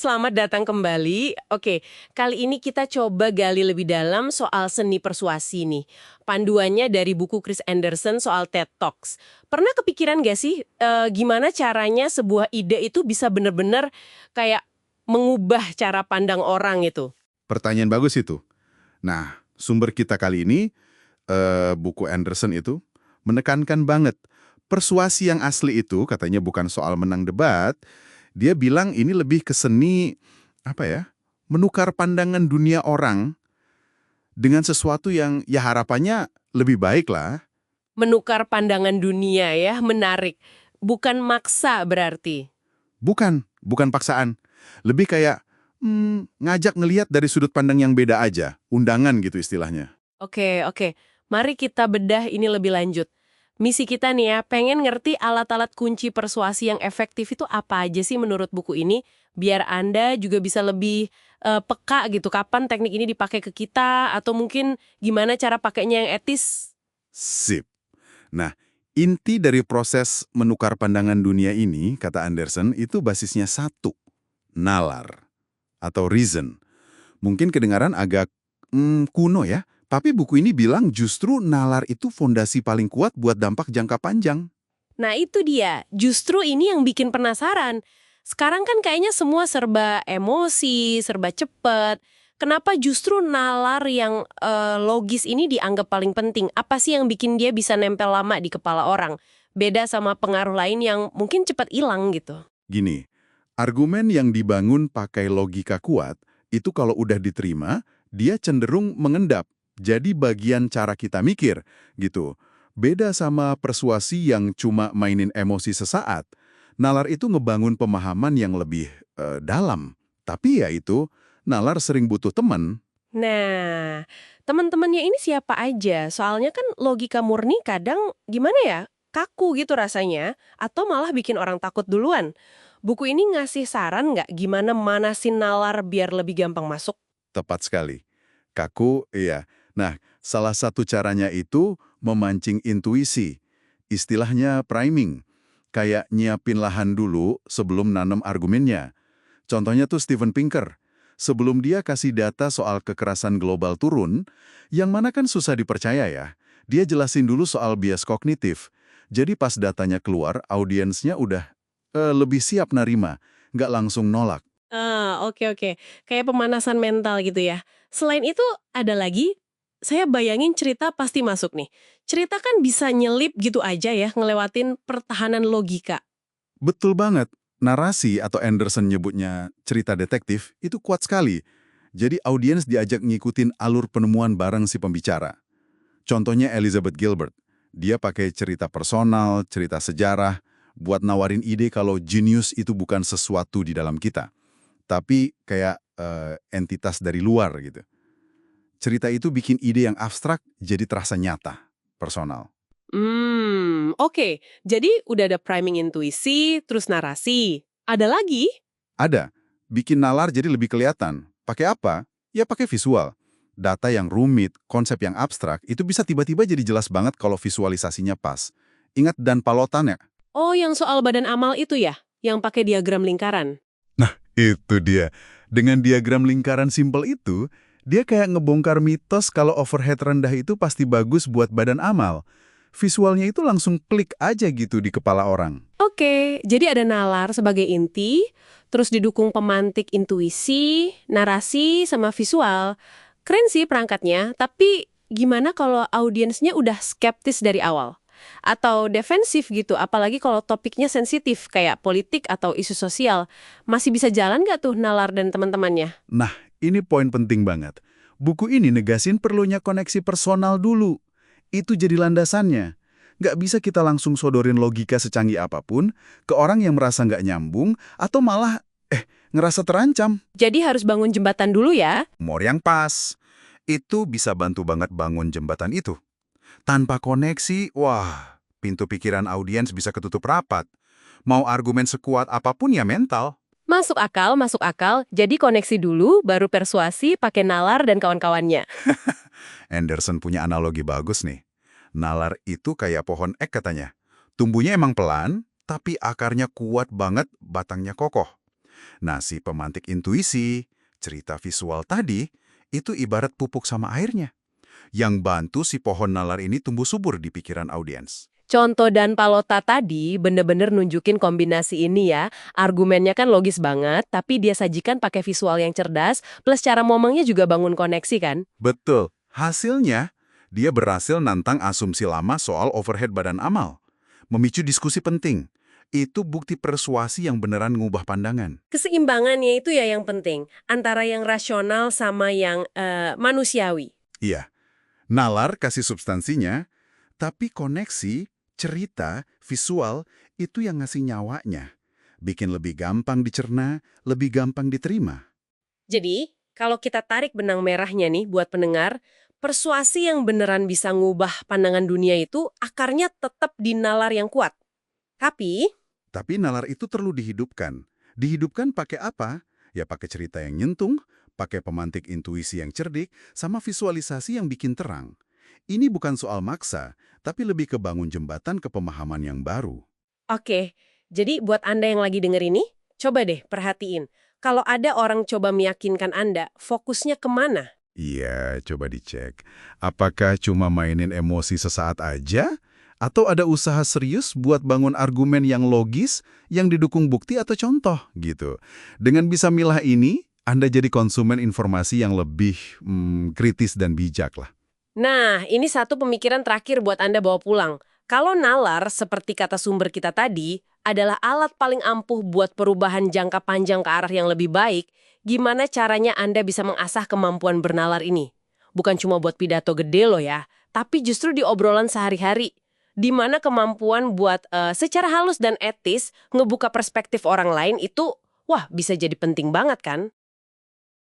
Selamat datang kembali. Oke, kali ini kita coba gali lebih dalam soal seni persuasi nih. Panduannya dari buku Chris Anderson soal TED Talks. Pernah kepikiran gak sih gimana caranya sebuah ide itu bisa bener-bener kayak mengubah cara pandang orang itu? Pertanyaan bagus itu. Nah, sumber kita kali ini, buku Anderson itu, menekankan banget. Persuasi yang asli itu, katanya bukan soal menang debat, dia bilang ini lebih ke seni, apa ya, menukar pandangan dunia orang dengan sesuatu yang ya harapannya lebih baik lah. Menukar pandangan dunia ya, menarik. Bukan maksa berarti. Bukan paksaan. Lebih kayak ngajak ngelihat dari sudut pandang yang beda aja, undangan gitu istilahnya. Oke, oke. Mari kita bedah ini lebih lanjut. Misi kita nih ya, pengen ngerti alat-alat kunci persuasi yang efektif itu apa aja sih menurut buku ini, biar Anda juga bisa lebih peka gitu, kapan teknik ini dipakai ke kita, atau mungkin gimana cara pakainya yang etis. Sip. Nah, inti dari proses menukar pandangan dunia ini, kata Anderson, itu basisnya satu, nalar atau reason. Mungkin kedengaran agak kuno ya, tapi buku ini bilang justru nalar itu fondasi paling kuat buat dampak jangka panjang. Nah itu dia, justru ini yang bikin penasaran. Sekarang kan kayaknya semua serba emosi, serba cepet. Kenapa justru nalar yang logis ini dianggap paling penting? Apa sih yang bikin dia bisa nempel lama di kepala orang? Beda sama pengaruh lain yang mungkin cepat hilang gitu. Gini, argumen yang dibangun pakai logika kuat, itu kalau udah diterima, dia cenderung mengendap. Jadi bagian cara kita mikir, gitu. Beda sama persuasi yang cuma mainin emosi sesaat. Nalar itu ngebangun pemahaman yang lebih dalam. Tapi ya itu, nalar sering butuh teman. Nah, teman-temannya ini siapa aja? Soalnya kan logika murni kadang gimana ya? Kaku gitu rasanya, atau malah bikin orang takut duluan. Buku ini ngasih saran nggak gimana manasin nalar biar lebih gampang masuk? Tepat sekali. Kaku, iya. Nah, salah satu caranya itu memancing intuisi. Istilahnya priming. Kayak nyiapin lahan dulu sebelum nanam argumennya. Contohnya tuh Steven Pinker. Sebelum dia kasih data soal kekerasan global turun, yang mana kan susah dipercaya ya, dia jelasin dulu soal bias kognitif. Jadi pas datanya keluar, audiensnya udah lebih siap nerima, nggak langsung nolak. Ah, oke oke. Kayak pemanasan mental gitu ya. Selain itu, ada lagi, saya bayangin cerita pasti masuk nih. Cerita kan bisa nyelip gitu aja ya, ngelewatin pertahanan logika. Betul banget. Narasi atau Anderson nyebutnya cerita detektif itu kuat sekali. Jadi audiens diajak ngikutin alur penemuan bareng si pembicara. Contohnya Elizabeth Gilbert. Dia pakai cerita personal, cerita sejarah, buat nawarin ide kalau genius itu bukan sesuatu di dalam kita, tapi kayak entitas dari luar gitu. Cerita itu bikin ide yang abstrak jadi terasa nyata, personal. Oke. Jadi udah ada priming intuisi, terus narasi. Ada lagi? Ada. Bikin nalar jadi lebih kelihatan. Pakai apa? Ya pakai visual. Data yang rumit, konsep yang abstrak, itu bisa tiba-tiba jadi jelas banget kalau visualisasinya pas. Ingat dan palotannya. Oh, yang soal badan amal itu ya? Yang pakai diagram lingkaran? Nah, itu dia. Dengan diagram lingkaran simpel itu, dia kayak ngebongkar mitos kalau overhead rendah itu pasti bagus buat badan amal. Visualnya itu langsung klik aja gitu di kepala orang. Oke, jadi ada nalar sebagai inti, terus didukung pemantik intuisi, narasi, sama visual. Keren sih perangkatnya, tapi gimana kalau audiensnya udah skeptis dari awal? Atau defensif gitu, apalagi kalau topiknya sensitif kayak politik atau isu sosial. Masih bisa jalan nggak tuh nalar dan teman-temannya? Nah, ini poin penting banget. Buku ini negasin perlunya koneksi personal dulu. Itu jadi landasannya. Nggak bisa kita langsung sodorin logika secanggih apapun ke orang yang merasa nggak nyambung atau malah, ngerasa terancam. Jadi harus bangun jembatan dulu ya? Humor yang pas. Itu bisa bantu banget bangun jembatan itu. Tanpa koneksi, wah, pintu pikiran audiens bisa ketutup rapat. Mau argumen sekuat apapun ya mental. Masuk akal, masuk akal. Jadi koneksi dulu, baru persuasi, pakai nalar dan kawan-kawannya. Anderson punya analogi bagus nih. Nalar itu kayak pohon ek katanya. Tumbuhnya emang pelan, tapi akarnya kuat banget, batangnya kokoh. Nah, si pemantik intuisi, cerita visual tadi, itu ibarat pupuk sama airnya, yang bantu si pohon nalar ini tumbuh subur di pikiran audiens. Contoh dan Palota tadi bener-bener nunjukin kombinasi ini ya. Argumennya kan logis banget, tapi dia sajikan pakai visual yang cerdas, plus cara ngomongnya juga bangun koneksi kan? Betul. Hasilnya, dia berhasil nantang asumsi lama soal overhead badan amal. Memicu diskusi penting. Itu bukti persuasi yang beneran ngubah pandangan. Keseimbangannya itu ya yang penting, antara yang rasional sama yang manusiawi. Iya, nalar kasih substansinya, tapi koneksi, cerita, visual, itu yang ngasih nyawanya. Bikin lebih gampang dicerna, lebih gampang diterima. Jadi, kalau kita tarik benang merahnya nih buat pendengar, persuasi yang beneran bisa ngubah pandangan dunia itu akarnya tetap di nalar yang kuat. Tapi, Tapi nalar itu perlu dihidupkan. Dihidupkan pakai apa? Ya pakai cerita yang nyentuh, pakai pemantik intuisi yang cerdik, sama visualisasi yang bikin terang. Ini bukan soal maksa, tapi lebih ke bangun jembatan ke pemahaman yang baru. oke, jadi buat Anda yang lagi denger ini, coba deh perhatiin. Kalau ada orang coba meyakinkan Anda, fokusnya kemana? Iya, coba dicek. Apakah cuma mainin emosi sesaat aja? Atau ada usaha serius buat bangun argumen yang logis, yang didukung bukti atau contoh, gitu. Dengan bisa milah ini, Anda jadi konsumen informasi yang lebih kritis dan bijak lah. Nah, ini satu pemikiran terakhir buat Anda bawa pulang. Kalau nalar, seperti kata sumber kita tadi, adalah alat paling ampuh buat perubahan jangka panjang ke arah yang lebih baik, gimana caranya Anda bisa mengasah kemampuan bernalar ini? Bukan cuma buat pidato gede loh ya, tapi justru di obrolan sehari-hari. Di mana kemampuan buat secara halus dan etis ngebuka perspektif orang lain itu, wah bisa jadi penting banget kan?